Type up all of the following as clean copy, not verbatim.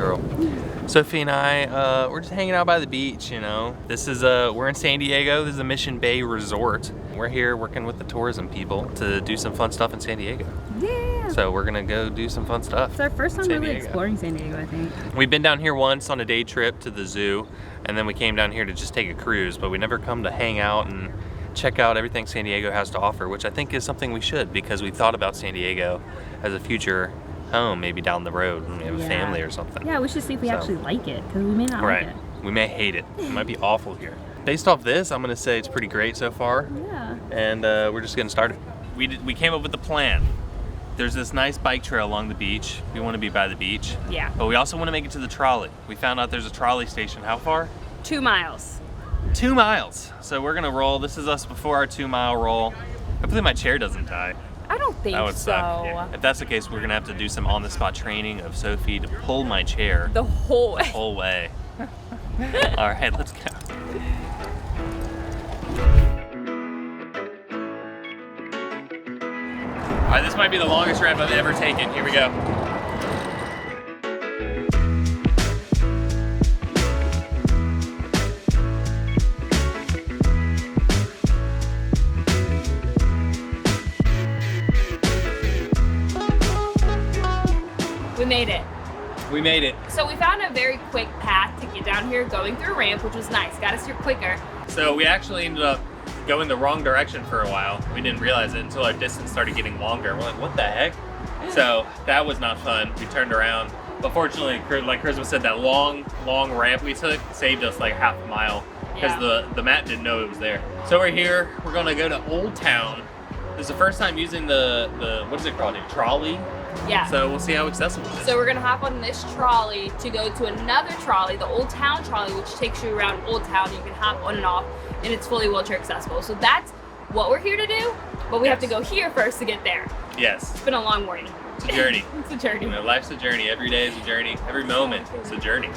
girl. Sophie and I, we're just hanging out by the beach, you know. This is, we're in San Diego. This is a Mission Bay resort. We're here working with the tourism people to do some fun stuff in San Diego. Yeah. So we're gonna go do some fun stuff. It's our first time really exploring San Diego, I think. We've been down here once on a day trip to the zoo, and then we came down here to just take a cruise, but we never come to hang out and check out everything San Diego has to offer, which I think is something we should, because we thought about San Diego as a future home, maybe down the road when we have a family or something. Yeah, we should see if we actually like it, because we may not like it. We may hate it. It might be awful here. Based off this, I'm gonna say it's pretty great so far. Yeah. And we're just getting started. We came up with a plan. There's this nice bike trail along the beach. We want to be by the beach. Yeah. But we also want to make it to the trolley. We found out there's a trolley station. How far? 2 miles. 2 miles. So we're gonna roll. This is us before our 2 mile roll. Hopefully my chair doesn't die. I don't think That would so. suck. Yeah. If that's the case, we're gonna have to do some on-the-spot training of Sophie to pull my chair The whole way. the whole way. All right, let's go. All right, this might be the longest ramp I've ever taken. Here we go. We made it. We made it. So we found a very quick path to get down here, going through a ramp, which was nice. Got us here quicker. So we actually ended up going the wrong direction for a while. We didn't realize it until our distance started getting longer. We're like, what the heck? So that was not fun. We turned around. But fortunately, like Christmas said, that long ramp we took saved us like half a mile because the mat didn't know it was there. So we're here. We're gonna go to Old Town. This is the first time using the what is it called? A trolley? Yeah. So we'll see how accessible it is. So we're gonna hop on this trolley to go to another trolley, the Old Town trolley, which takes you around Old Town. You can hop on and off, and it's fully wheelchair accessible. So that's what we're here to do, but we have to go here first to get there. Yes. It's been a long morning. It's a journey. It's a journey. You know, life's a journey. Every day is a journey. Every moment is a journey.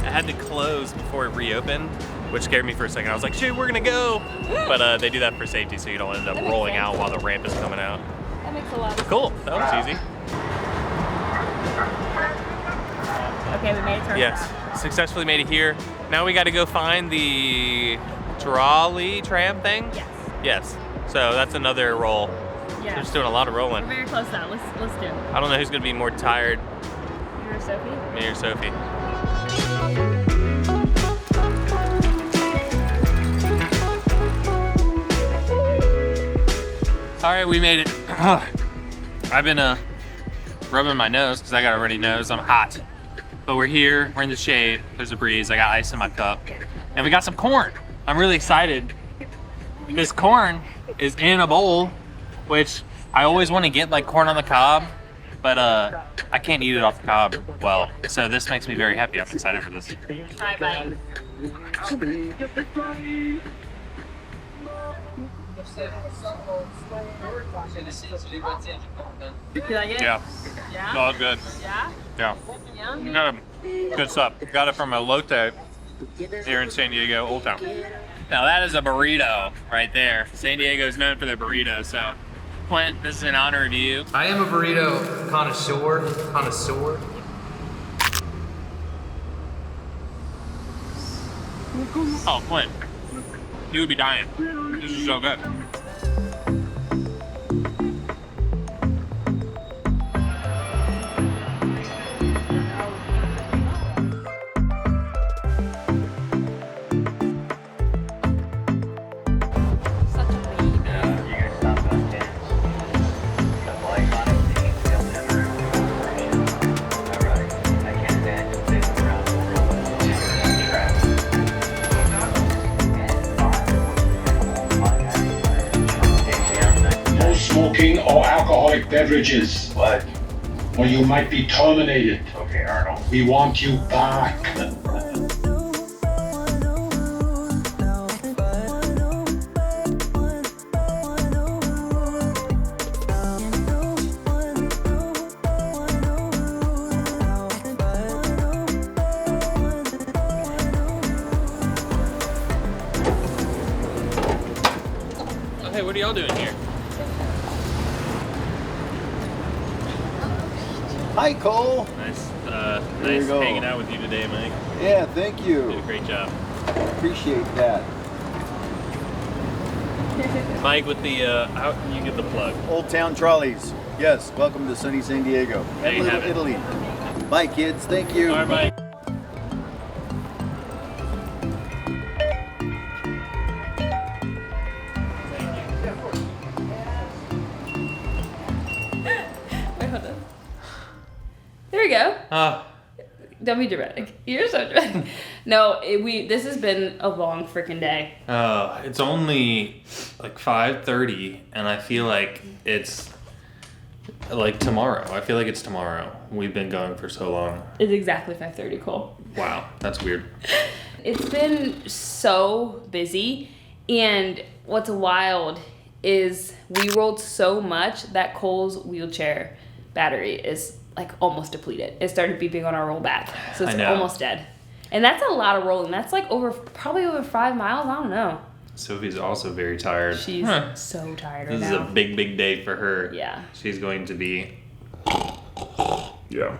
Had to close before it reopened, which scared me for a second. I was like, shoot, we're gonna go. But they do that for safety, so you don't end up rolling out while the ramp is coming out. That makes a lot of sense. Cool, that was easy. Okay, we made it to our Yes, stop. successfully made it here. Now we gotta go find the trolley tram thing? Yes. Yes, so that's another roll. Yeah. We're just doing a lot of rolling. We're very close now. Let's do it. I don't know who's gonna be more tired, You or Sophie? me or Sophie. All right, we made it. I've been rubbing my nose because I got a runny nose. I'm hot. But we're here, we're in the shade. There's a breeze, I got ice in my cup. And we got some corn. I'm really excited. This corn is in a bowl, which I always want to get like corn on the cob, but I can't eat it off the cob well. So this makes me very happy. I'm excited for this. Try bite. You like it? Yeah, Yeah? it's all good. Yeah? Yeah. Yum? Got it. Good stuff. Got it from a Lotte here in San Diego, Old Town. Now that is a burrito right there. San Diego is known for their burritos, so Clint, this is in honor of you. I am a burrito connoisseur. Oh, Clint, you would be dying. This is so good. Such a lead. No smoking or alcoholic beverages. What? Or you might be terminated. Okay, Arnold. We want you back. y'all doing here? Hi, Cole. Nice, There you nice go. hanging out with you today, Mike. Yeah, thank You did a you. great job. Appreciate that. Mike, with the, how can you get the plug? Old Town Trolleys. Yes, welcome to sunny San Diego There and you Little have it. Italy. Bye, kids. Thank you. All right, Mike. Wait, hold on. There we go. Don't be dramatic. You're so dramatic. No, this has been a long freaking day. It's only like 5:30, and I feel like it's like tomorrow. I feel like it's tomorrow. We've been going for so long. It's exactly 5:30, Cole. Wow, that's weird. It's been so busy, and what's wild is we rolled so much that Cole's wheelchair battery is like almost depleted. It started beeping on our rollback, so I it's know. almost dead. And that's a lot of rolling. That's like probably over 5 miles. I don't know. Sophie's also very tired. She's so tired right This is now. a big, big day for her. Yeah. She's going to be. Yeah.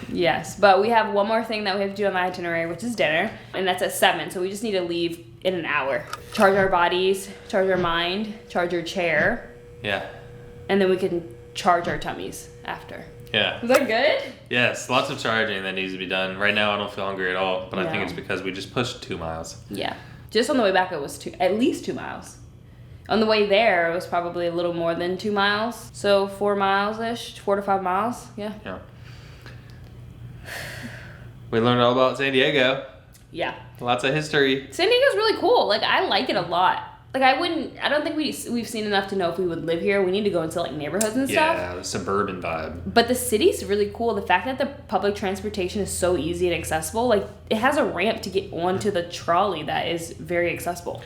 Yes, but we have one more thing that we have to do on the itinerary, which is dinner, and that's at 7. So we just need to leave in an hour. Charge our bodies, charge our mind, charge our chair, Yeah. and then we can charge our tummies after. Yeah. Is that good? Yes, lots of charging that needs to be done. Right now, I don't feel hungry at all, but I think No. it's because we just pushed 2 miles. Yeah. Just on the way back, it was at least 2 miles. On the way there, it was probably a little more than 2 miles. So 4 miles-ish, 4 to 5 miles. Yeah. Yeah. We learned all about San Diego. Yeah. Lots of history. San Diego's really cool. Like, I like it a lot. Like, I don't think we've seen enough to know if we would live here. We need to go into, like, neighborhoods and stuff. Yeah, the suburban vibe. But the city's really cool. The fact that the public transportation is so easy and accessible, like, it has a ramp to get onto the trolley that is very accessible.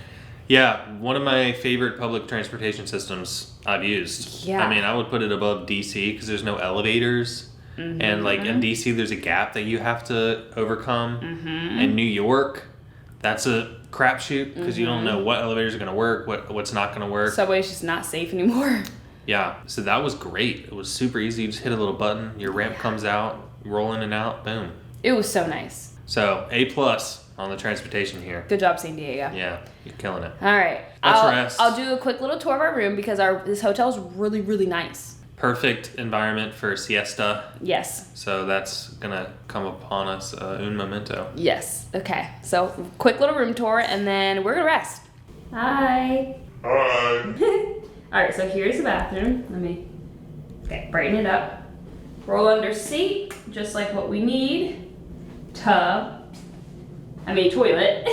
Yeah, one of my favorite public transportation systems I've used. Yeah. I mean, I would put it above DC because there's no elevators. And like in DC, there's a gap that you have to overcome. In New York, that's a crapshoot because you don't know what elevators are going to work, what's not going to work. Subway's just not safe anymore. Yeah, so that was great. It was super easy. You just hit a little button, your ramp comes out, roll in and out, boom. It was so nice. So A+ on the transportation here. Good job, San Diego. Yeah, you're killing it. All right. Let's rest. I'll do a quick little tour of our room because this hotel is really, really nice. Perfect environment for siesta. Yes. So that's gonna come upon us un momento. Yes. Okay. So quick little room tour, and then we're gonna rest. Hi. Hi. All right. So here's the bathroom. Let me brighten it up. Roll under sink, just like what we need. Toilet.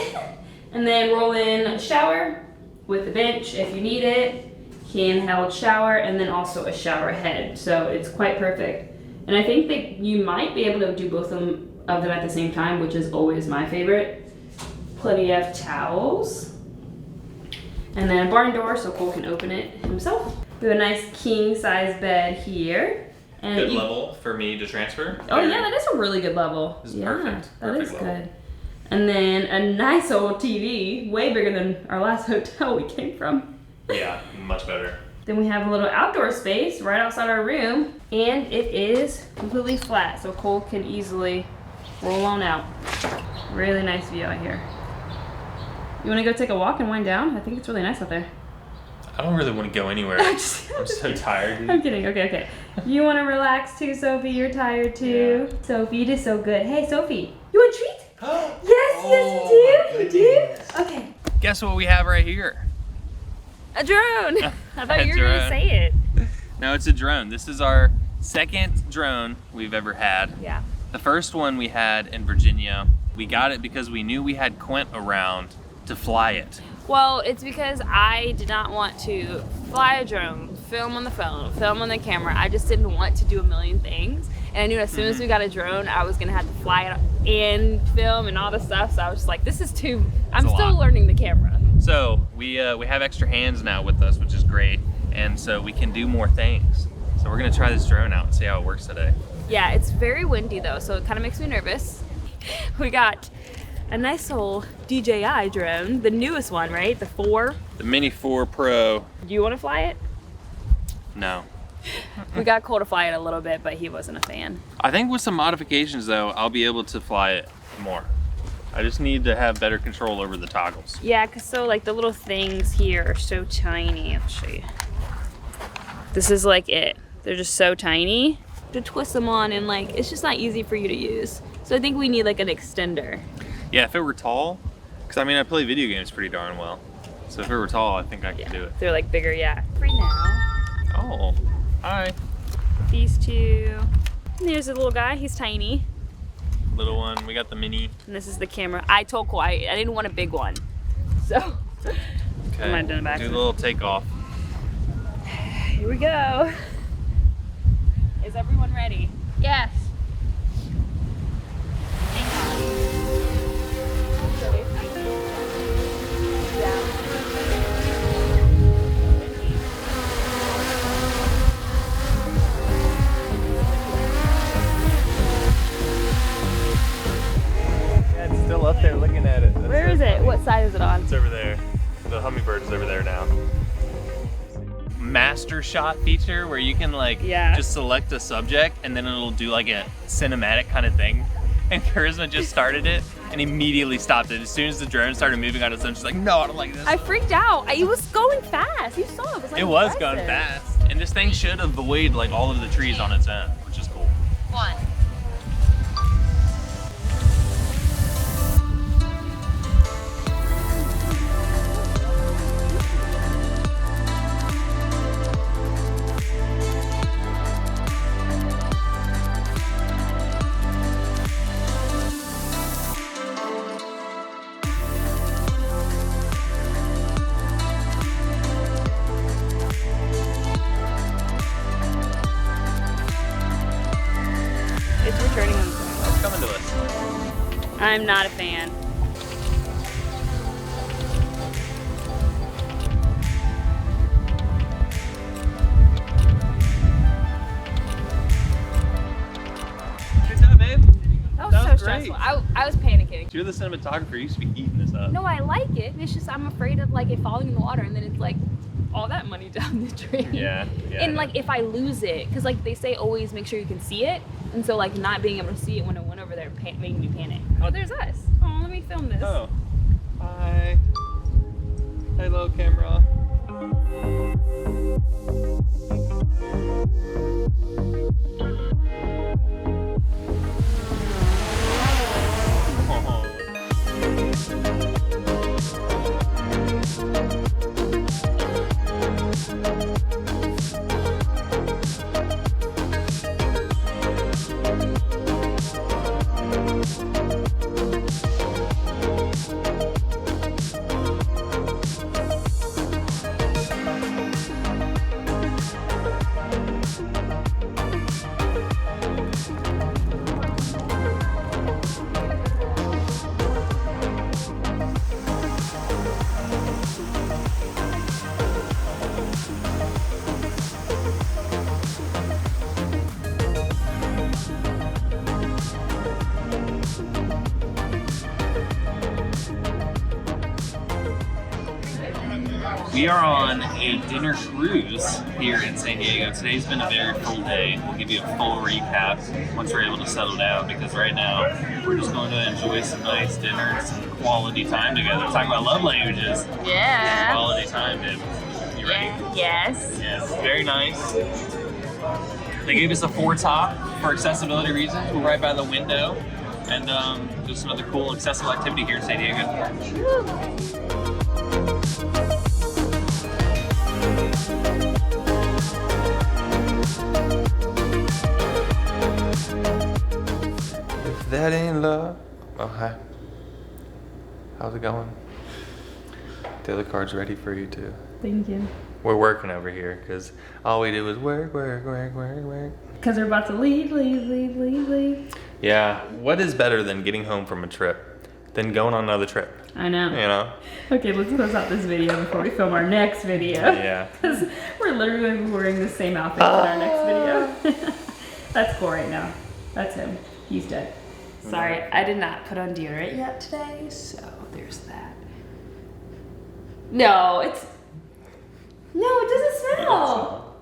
And then roll in a shower with a bench if you need it. Handheld shower, and then also a shower head. So it's quite perfect. And I think that you might be able to do both of them at the same time, which is always my favorite. Plenty of towels. And then a barn door so Cole can open it himself. We have a nice king size bed here. And Good level for me to transfer. Oh yeah, that is a really good level. This is yeah, perfect. That is Perfect level. good. And then a nice old TV, way bigger than our last hotel we came from. Yeah, much better. Then we have a little outdoor space right outside our room, and it is completely flat, so Cole can easily roll on out. Really nice view out here. You want to go take a walk and wind down? I think it's really nice out there. I don't really want to go anywhere. I'm so tired. I'm kidding. Okay. You want to relax too, Sophie? You're tired too. Yeah. Sophie, you did so good. Hey, Sophie, you want a treat? Yes, you do. Okay. Guess what we have right here? A drone. I thought A you were going to drone. say it. No, it's a drone. This is our second drone we've ever had. Yeah. The first one we had in Virginia. We got it because we knew we had Quint around to fly it. Well, it's because I did not want to fly a drone, film on the phone, film on the camera. I just didn't want to do a million things. And I knew as soon as we got a drone, I was gonna have to fly it and film and all this stuff. So I was just like, this is too, I'm a still lot. learning the camera. So we have extra hands now with us, which is great. And so we can do more things. So we're gonna try this drone out and see how it works today. Yeah, it's very windy though, so it kind of makes me nervous. We got a nice old DJI drone, the newest one, right? The 4. The Mini 4 Pro. Do you want to fly it? No. We got Cole to fly it a little bit, but he wasn't a fan. I think with some modifications though, I'll be able to fly it more. I just need to have better control over the toggles. Yeah, cause so like the little things here are so tiny. I'll show you. This is like it. They're just so tiny. To twist them on and like, it's just not easy for you to use. So I think we need like an extender. Yeah, if it were tall, because I mean I play video games pretty darn well. So if it were tall, I think I could do it. They're like bigger, yeah. Right now, Oh, hi. these two. And there's a little guy, he's tiny. Little one, we got the Mini. And this is the camera. I told Cole I didn't want a big one. So, Okay, I might have done it back. do a little takeoff. Here we go. Is everyone ready? Yes. Yeah, it's still up there looking at it. Where is it? What side is it on? It's over there. The hummingbird is over there now. Master shot feature where you can like just select a subject and then it'll do like a cinematic kind of thing. And Charisma just started it and immediately stopped it. As soon as the drone started moving on its own, she's like, no, I don't like this. I freaked out. It was going fast. You saw it. It was going fast. And this thing should avoid like all of the trees on its own, which is cool. 1. It's returning on its own. It's coming to us. I'm not a fan. Good job, babe. That was That so was stressful. great. I was panicking. You're the cinematographer. You should be eating this up. No, I like it. It's just I'm afraid of like it falling in the water and then it's like all that money down the drain. Yeah. And like if I lose it, because like they say always make sure you can see it, and so like not being able to see it when I went over there made me panic. Oh, there's us. Oh, let me film this. Oh. Hi. Hello, camera. We are on a dinner cruise here in San Diego. Today's been a very full day. We'll give you a full recap once we're able to settle down, because right now we're just going to enjoy some nice dinner and some quality time together. Talking about love languages. Yeah. Quality time, babe. You ready? Yes. Yes. Very nice. They gave us a 4-top for accessibility reasons. We're right by the window. And just another cool accessible activity here in San Diego. If that ain't love. Oh, hi. How's it going? The other card's ready for you too. Thank you. We're working over here because all we do is work. Because we're about to leave. Yeah. What is better than getting home from a trip than going on another trip? I know. You know? Okay, let's close out this video before we film our next video. Yeah. Because we're literally gonna be wearing the same outfit in our next video. That's cool right now. That's him. He's dead. Sorry, I did not put on deodorant yet today, so there's that. No, it doesn't smell.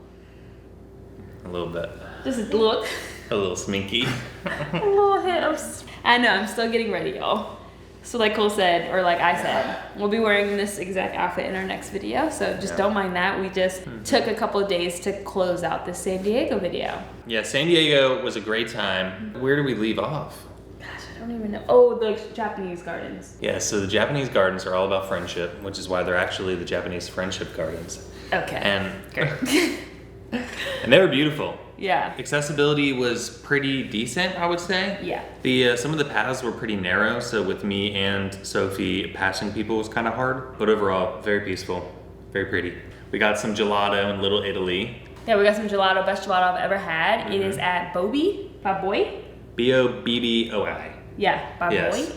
A little bit. Just a little, A little sminky. a little hit of. I know, I'm still getting ready, y'all. So like Cole said, or like I said, we'll be wearing this exact outfit in our next video, so just don't mind that. We just took a couple of days to close out this San Diego video. Yeah, San Diego was a great time. Where did we leave off? Gosh, I don't even know. Oh, the Japanese gardens. Yeah, so the Japanese gardens are all about friendship, which is why they're actually the Japanese friendship gardens. Okay. And Great. and they were beautiful. Yeah. Accessibility was pretty decent, I would say. Yeah. The some of the paths were pretty narrow, so with me and Sophie, passing people was kind of hard. But overall, very peaceful, very pretty. We got some gelato in Little Italy. Yeah, we got some gelato, best gelato I've ever had. It is at Baboy. Bobboi. Yeah, Baboy. Yes.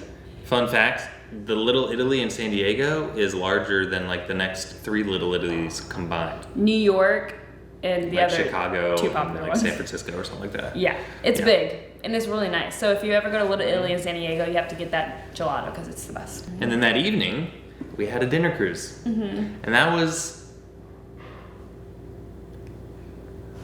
Fun fact, the Little Italy in San Diego is larger than like the next 3 Little Italies combined. New York and the Like other Chicago, 2 and popular like ones. San Francisco or something like that. Yeah, it's Yeah. big and it's really nice. So if you ever go to Little Italy in San Diego, you have to get that gelato because it's the best. And then that evening, we had a dinner cruise. And that was...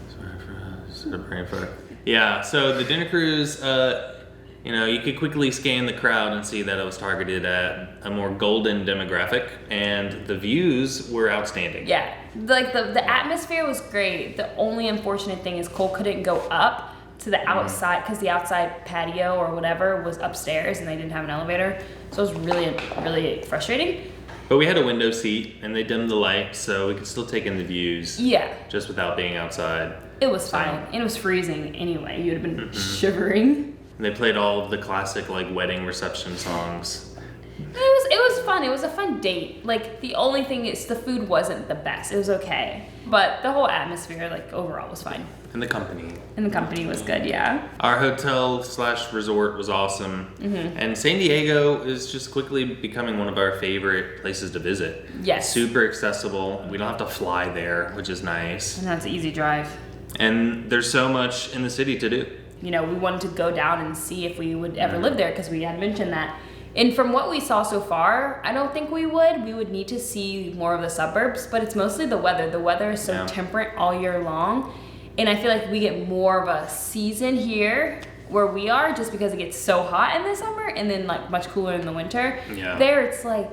Sorry for brain fart. Yeah, so the dinner cruise, you know, you could quickly scan the crowd and see that it was targeted at a more golden demographic, and the views were outstanding. Yeah, like the atmosphere was great. The only unfortunate thing is Cole couldn't go up to the outside because the outside patio or whatever was upstairs and they didn't have an elevator. So it was really, really frustrating. But we had a window seat, and they dimmed the light, so we could still take in the views. Yeah. Just without being outside. It was fine. And it was freezing anyway. You'd have been shivering. And they played all of the classic like wedding reception songs. It was fun. It was a fun date. Like the only thing is the food wasn't the best. It was okay. But the whole atmosphere, like overall, was fine. And the company. And the company was good, yeah. Our hotel/resort was awesome. And San Diego is just quickly becoming one of our favorite places to visit. Yes. Super accessible. We don't have to fly there, which is nice. And that's an easy drive. And there's so much in the city to do. You know, we wanted to go down and see if we would ever live there because we had mentioned that. And from what we saw so far, I don't think we would. We would need to see more of the suburbs, but it's mostly the weather. The weather is so temperate all year long. And I feel like we get more of a season here where we are just because it gets so hot in the summer and then like much cooler in the winter. Yeah. There it's like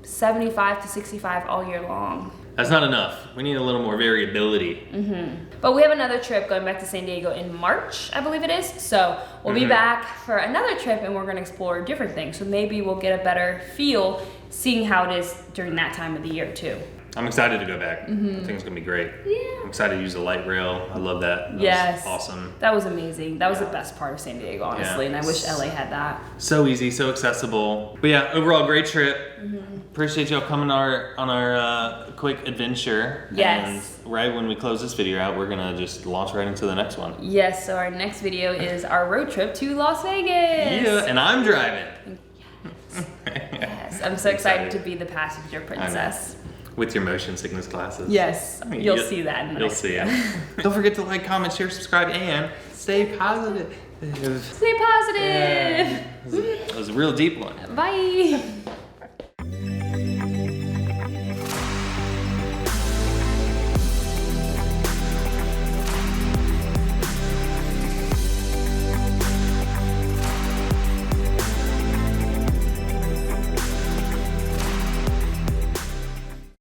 75 to 65 all year long. That's not enough. We need a little more variability. But we have another trip going back to San Diego in March, I believe it is. So we'll be back for another trip and we're going to explore different things. So maybe we'll get a better feel seeing how it is during that time of the year too. I'm excited to go back. I think it's gonna be great. Yeah. I'm excited to use the light rail. I love that. That Yes. was awesome. That was amazing. That was the best part of San Diego, honestly. Yeah. And I wish LA had that. So easy, so accessible. But yeah, overall great trip. Appreciate y'all coming on our quick adventure. Yes. And right when we close this video out, we're gonna just launch right into the next one. Yes, so our next video is our road trip to Las Vegas. Yeah, and I'm driving. Yes, I'm so excited to be the passenger princess. With your motion sickness glasses. Yes, I mean, you'll see that in the You'll next see video. it. Don't forget to like, comment, share, subscribe, and stay positive. Stay positive. That was a real deep one. Bye.